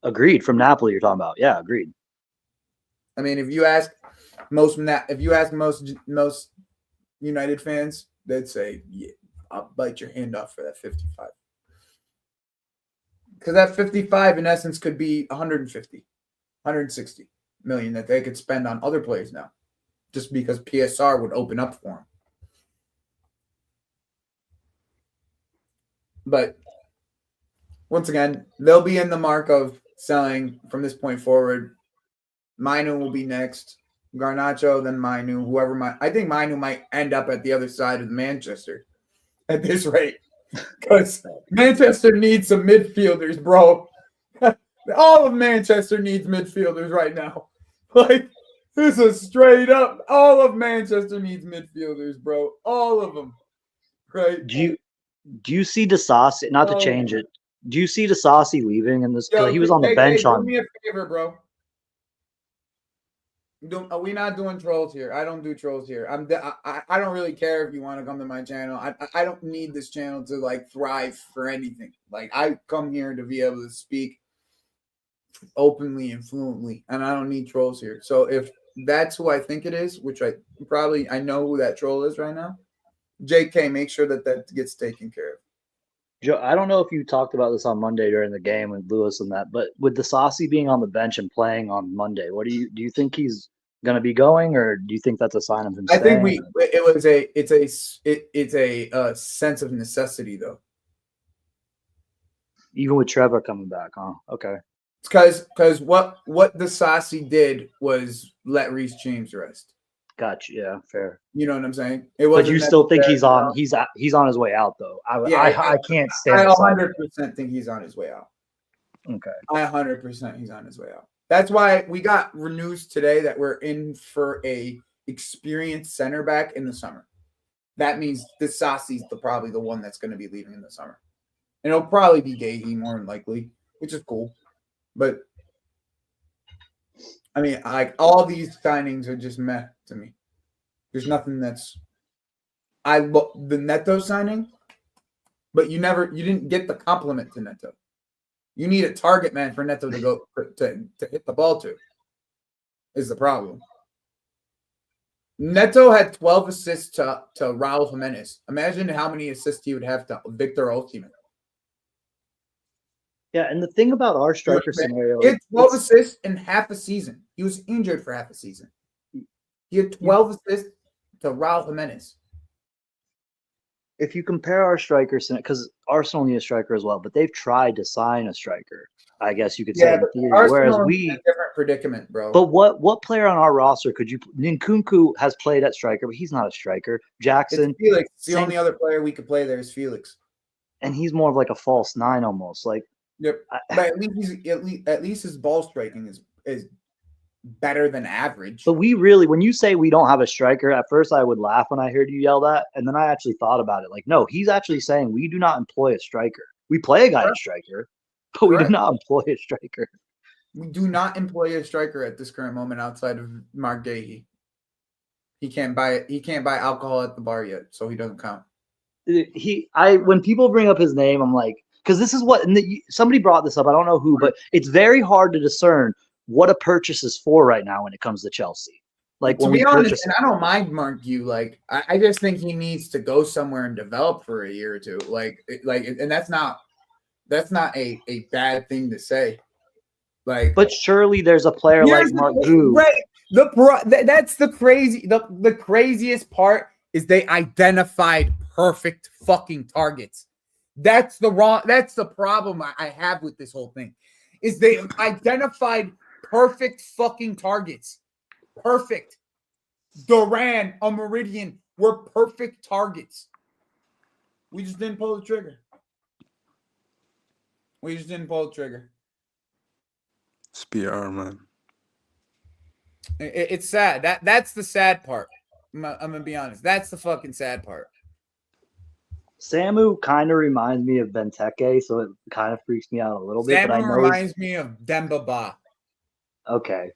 Agreed. From Napoli, you're talking about. Yeah, agreed. I mean, if you ask most United fans, they'd say, "Yeah, I'll bite your hand off for that 55." Because that 55, in essence, could be 150, 160 million that they could spend on other players now, just because PSR would open up for them. But once again, they'll be in the mark of selling from this point forward. Mainu will be next. Garnacho, then Mainu. I think Mainu might end up at the other side of Manchester at this rate. Because Manchester needs some midfielders, bro. All of Manchester needs midfielders right now. Like, this is straight up. All of Manchester needs midfielders, bro. All of them. Right? Do you see Disasi, not to change it, do you see Disasi leaving in this? He was on the bench do me a favor, bro. Are we not doing trolls here? I don't do trolls here. I don't really care if you want to come to my channel. I don't need this channel to like thrive for anything. Like, I come here to be able to speak openly and fluently, and I don't need trolls here. So if that's who I think it is, which I know who that troll is right now, JK, make sure that gets taken care of. Joe, I don't know if you talked about this on Monday during the game with Lewis and that, but with Disasi being on the bench and playing on Monday, do you think he's going to be going, or do you think that's a sign of him staying? I think it's a sense of necessity though. Even with Trevor coming back, huh? Okay. It's because what Disasi did was let Reece James rest. Gotcha. Yeah, fair. You know what I'm saying? But you still think he's on his way out though. I can't stand. I 100% think he's on his way out. Okay. I 100% he's on his way out. That's why we got news today that we're in for a experienced center back in the summer. That means Disasi's probably the one that's going to be leaving in the summer, and it'll probably be Gahey more than likely, which is cool. But I mean, like, all these signings are just meh to me. There's nothing that's the Neto signing, but you didn't get the compliment to Neto. You need a target man for Neto to go to hit the ball to. Is the problem. Neto had 12 assists to Raul Jimenez. Imagine how many assists he would have to Victor Osimhen. Yeah, and the thing about our striker scenario, he had 12 assists in half a season. He was injured for half a season. He had 12 assists to Raul Jimenez. If you compare our strikers, because Arsenal need a striker as well, but they've tried to sign a striker, I guess you could say, in theory. Whereas we, in a different predicament, bro. But what player on our roster could you? Nkunku has played at striker, but he's not a striker. Jackson, it's Felix. The only other player we could play there is Felix, and he's more of like a false nine almost. Like, yep. But at least his ball striking is better than average. But when you say we don't have a striker, at first I would laugh when I heard you yell that, and then I actually thought about it. Like, no, he's actually saying we do not employ a striker. We play a guy at striker, but we do not employ a striker. We do not employ a striker at this current moment outside of Mark Gahey. He can't buy alcohol at the bar yet, so he doesn't count. When people bring up his name, I'm like, because this is what somebody brought this up. I don't know who, but it's very hard to discern what a purchase is for right now when it comes to Chelsea. Like to when be we honest, purchased and I don't mind Mark you. Like I just think he needs to go somewhere and develop for a year or two. And that's not a bad thing to say. Like, but surely there's a player like Mark Gu. right. That's the craziest part is they identified perfect fucking targets. That's the problem I have with this whole thing. Is they identified perfect fucking targets. Perfect. Duran, a Meridian were perfect targets. We just didn't pull the trigger. It's PR, man. It's sad. That's the sad part. I'm gonna be honest. That's the fucking sad part. Samu kind of reminds me of Benteke, so it kind of freaks me out a little bit. But I know reminds me of Demba Ba. Okay.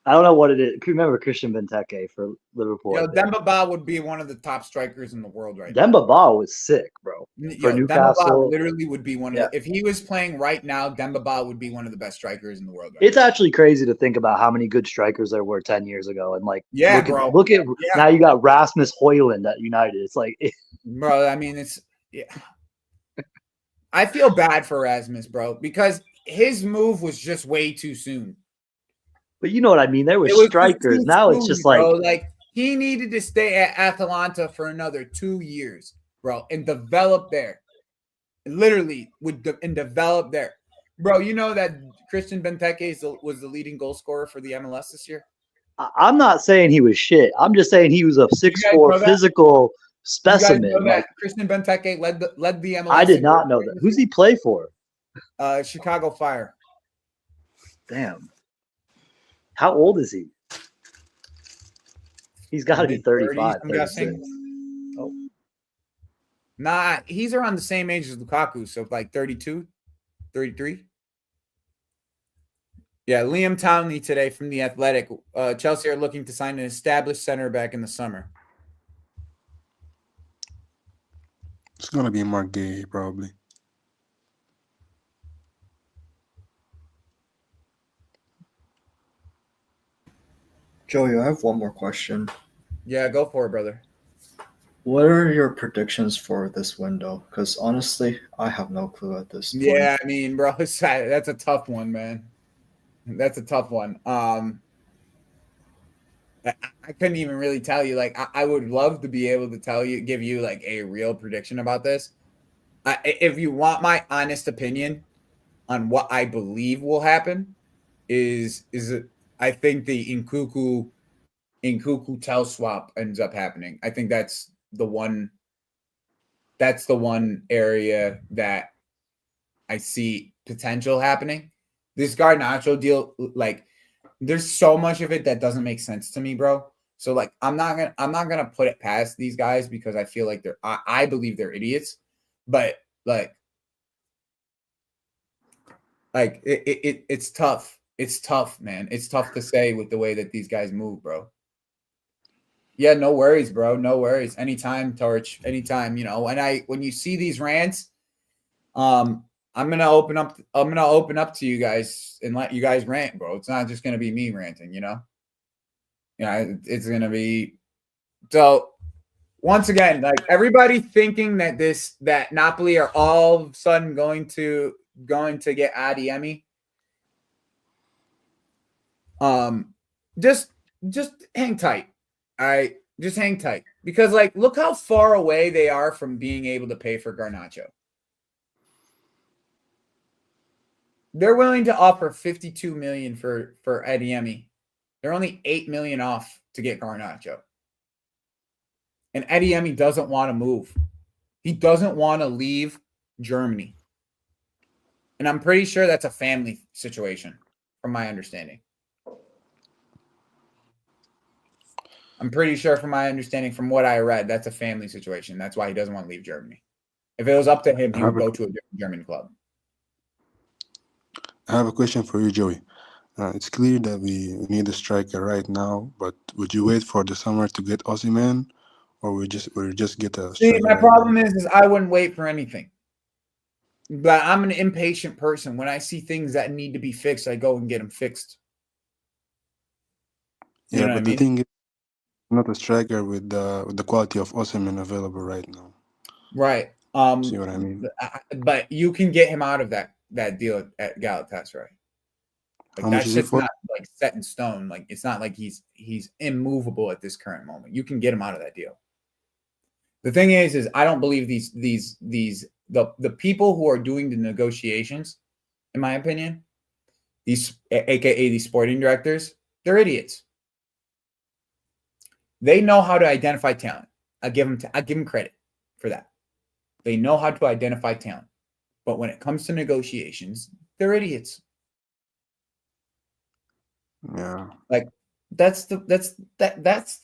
I don't know what it is. I remember Christian Benteke for Liverpool. Yo, Demba Ba would be one of the top strikers in the world right Demba Ba was sick, bro. For now. Newcastle, Demba Ba literally would be one of if he was playing right now, Demba Ba would be one of the best strikers in the world. It's actually crazy to think about how many good strikers there were 10 years ago. And like, look at now you got Rasmus Højlund at United. It's like, bro, I mean, I feel bad for Rasmus, bro, because his move was just way too soon. But you know what I mean? There were strikers. Now it's just like, bro, like he needed to stay at Atalanta for another 2 years, bro, and develop there. Literally and develop there. Bro, you know that Christian Benteke was the leading goal scorer for the MLS this year? I'm not saying he was shit. I'm just saying he was a 6'4" physical specimen. You guys know that Christian Benteke led the MLS. I did not know that. Who's he play for? Chicago Fire. Damn. How old is he? He's got to be 35, 36. Oh. Nah, he's around the same age as Lukaku, so like 32, 33. Yeah, Liam Townley today from The Athletic. Chelsea are looking to sign an established center back in the summer. It's going to be Mark Gay, probably. Joey, I have one more question. Yeah, go for it, brother. What are your predictions for this window? Because honestly, I have no clue at this point. Yeah, I mean, bro, that's a tough one, man. That's a tough one. I couldn't even really tell you. Like, I would love to be able to give you like a real prediction about this. If you want my honest opinion on what I believe will happen, is I think the Nkunku Tel swap ends up happening. I think that's the one area that I see potential happening. This Garnacho deal, like, there's so much of it that doesn't make sense to me, bro. So like, I'm not gonna put it past these guys because I feel like I believe they're idiots, but it's tough. It's tough, man. It's tough to say with the way that these guys move, bro. Yeah, no worries, bro. No worries. Anytime, Torch. Anytime. You know, when you see these rants, I'm gonna open up to you guys and let you guys rant, bro. It's not just gonna be me ranting, you know. Yeah, it's gonna be so. Once again, like everybody thinking that Napoli are all of a sudden going to get Adeyemi. Just hang tight. All right, just hang tight because like look how far away they are from being able to pay for Garnacho. They're willing to offer 52 million for Adeyemi. They're only 8 million off to get Garnacho. And Adeyemi doesn't want to move. He doesn't want to leave Germany. And I'm pretty sure that's a family situation, from my understanding. I'm pretty sure from my understanding, from what I read, that's a family situation. That's why he doesn't want to leave Germany. If it was up to him, he would go to a different German club. I have a question for you, Joey. It's clear that we need a striker right now, but would you wait for the summer to get Osimhen, or we just get a striker? See, my problem is I wouldn't wait for anything. But I'm an impatient person. When I see things that need to be fixed, I go and get them fixed. You know what I but the mean? thing is, not a striker with the quality of Osimhen available right now. Right. See what I mean? But you can get him out of that deal at Galatasaray. Like How much that is it shit's for? not like set in stone. Like it's not like he's immovable at this current moment. You can get him out of that deal. The thing is I don't believe the people who are doing the negotiations, in my opinion, these aka these sporting directors, they're idiots. They know how to identify talent. I give them credit for that. They know how to identify talent. But when it comes to negotiations, they're idiots. Yeah. Like that's the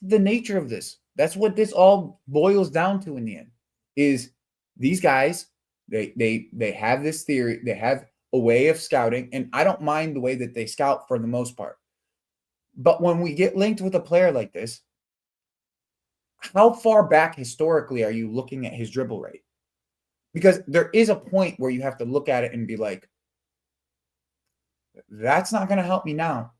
nature of this. That's what this all boils down to in the end. Is these guys they have this theory, they have a way of scouting, and I don't mind the way that they scout for the most part. But when we get linked with a player like this, how far back historically are you looking at his dribble rate? Because there is a point where you have to look at it and be like, that's not going to help me now.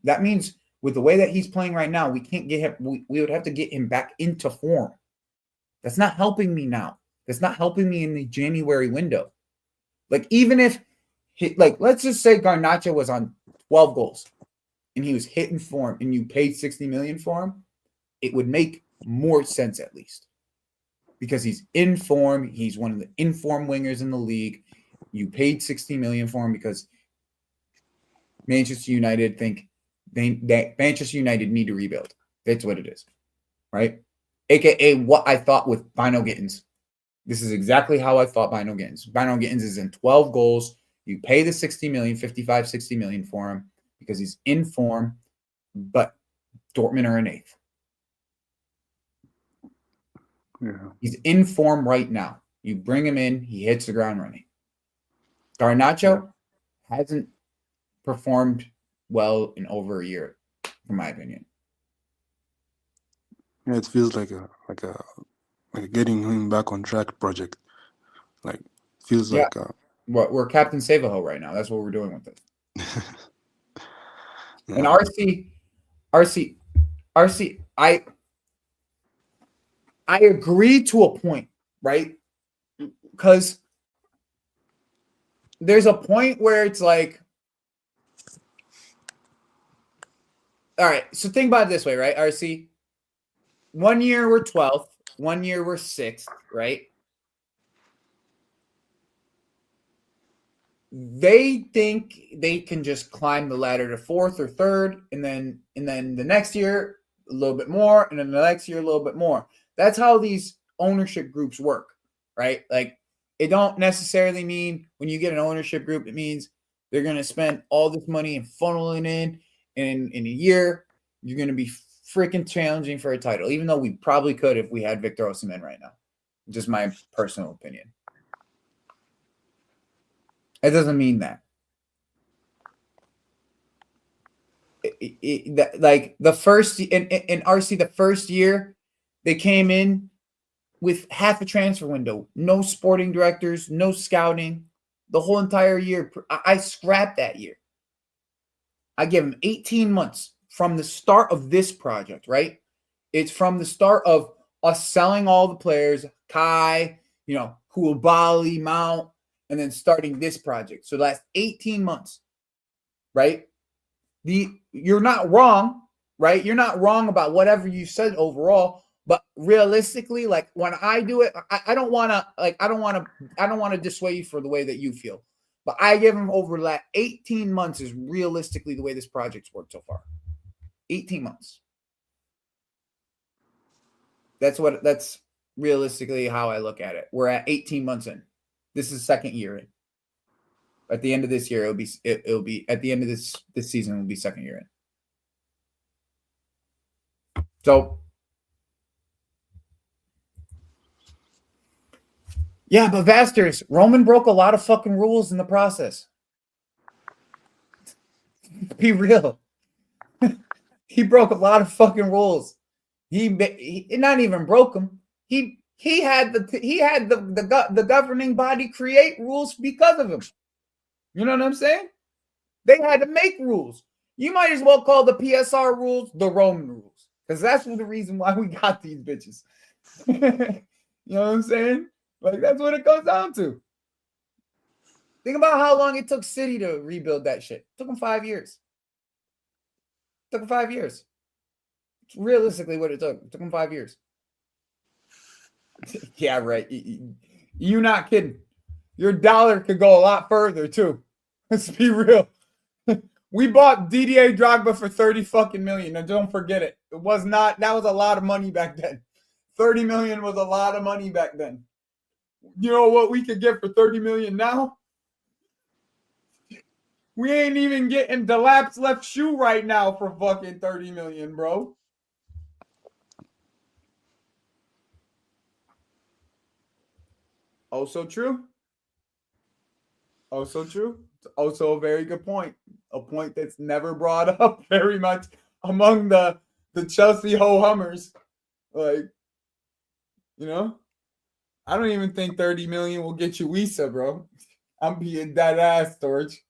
That means with the way that he's playing right now, we can't get him. We would have to get him back into form. That's not helping me now. That's not helping me in the January window. Like even if, let's just say Garnacho was on 12 goals and he was hitting form, and you paid 60 million for him, it would make more sense at least. Because he's in form, he's one of the in-form wingers in the league. You paid 60 million for him because Manchester United think that Manchester United need to rebuild. That's what it is, right? AKA what I thought with Bino Gittins. This is exactly how I thought Bino Gittins. Bino Gittins is in 12 goals. You pay the 60 million, 55, 60 million for him because he's in form, but Dortmund are in 8th. Yeah. He's in form right now. You bring him in, he hits the ground running. Garnacho hasn't performed well in over a year, in my opinion. Yeah, it feels like a getting him back on track project. Like feels like we're Captain Save-A-Ho right now. That's what we're doing with it. yeah. And RC, I agree to a point, right? Because there's a point where it's like, all right, so think about it this way, right, RC? 1 year we're 12th, 1 year we're 6th, right? They think they can just climb the ladder to 4th or 3rd, and then the next year a little bit more, and then the next year a little bit more. That's how these ownership groups work, right? Like it don't necessarily mean when you get an ownership group, it means they're going to spend all this money and funneling in a year. You're going to be freaking challenging for a title, even though we probably could if we had Victor Osimhen right now. Just my personal opinion. It doesn't mean that. Like the first in RC, the first year they came in with half a transfer window, no sporting directors, no scouting, the whole entire year. I scrapped that year. I give them 18 months from the start of this project, right? It's from the start of us selling all the players, Kai, Koulibaly, Mount, and then starting this project. So that's 18 months, right? You're not wrong, right? You're not wrong about whatever you said overall, but realistically, like when I do it, I don't want to dissuade you for the way that you feel, but I give them over that 18 months is realistically the way this project's worked so far. 18 months. That's realistically how I look at it. We're at 18 months in. This is second year in. At the end of this year, it'll be at the end of this season, it'll be second year in. So yeah, but Vasters, Roman broke a lot of fucking rules in the process. Be real. He broke a lot of fucking rules. He not even broke them. He had the governing body create rules because of him. You know what I'm saying? They had to make rules. You might as well call the PSR rules the Roman rules, because that's the reason why we got these bitches. You know what I'm saying? Like, that's what it comes down to. Think about how long it took City to rebuild that shit. It took them 5 years. It took them 5 years. Realistically, what it took. It took them 5 years. Yeah, right. You're not kidding. Your dollar could go a lot further, too. Let's be real. We bought Didier Drogba for 30 fucking million. Now, don't forget it. It was not, that was a lot of money back then. 30 million was a lot of money back then. You know what we could get for 30 million now? We ain't even getting Delap's left shoe right now for fucking 30 million, bro. Also true. Also true. Also a very good point. A point that's never brought up very much among the Chelsea ho-hummers. Like, you know, I don't even think 30 million will get you Wisa, bro. I'm being dead ass, Torch.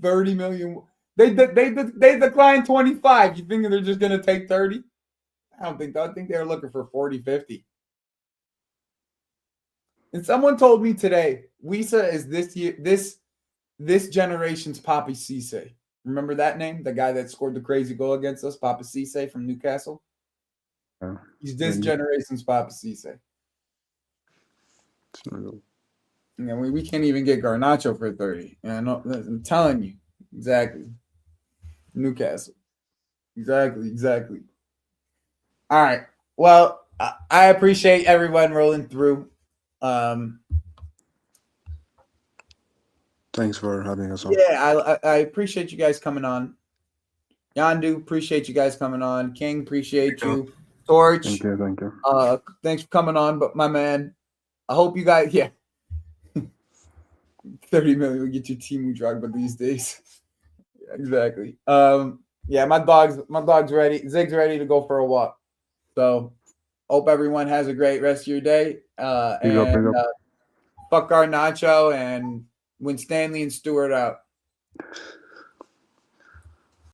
30 million. They declined 25. You think they're just gonna take 30? I think they're looking for 40, 50. And someone told me today, Wisa is this generation's Papi Cisse. Remember that name? The guy that scored the crazy goal against us, Papi Cisse from Newcastle? He's this generation's Papi Cisse. Yeah, we can't even get Garnacho for 30. Yeah, no, I'm telling you. Exactly. Newcastle. Exactly. All right. Well, I appreciate everyone rolling through. Thanks for having us on. Yeah, I appreciate you guys coming on. Yandu, appreciate you guys coming on. King, appreciate you. Torch. Thank you. Thanks for coming on. But my man, I hope you guys, 30 million will get you Timu Drogba these days. Yeah, exactly. Yeah, my dog's ready. Zig's ready to go for a walk. So hope everyone has a great rest of your day. Fuck Garnacho and win Stanley and Stewart out.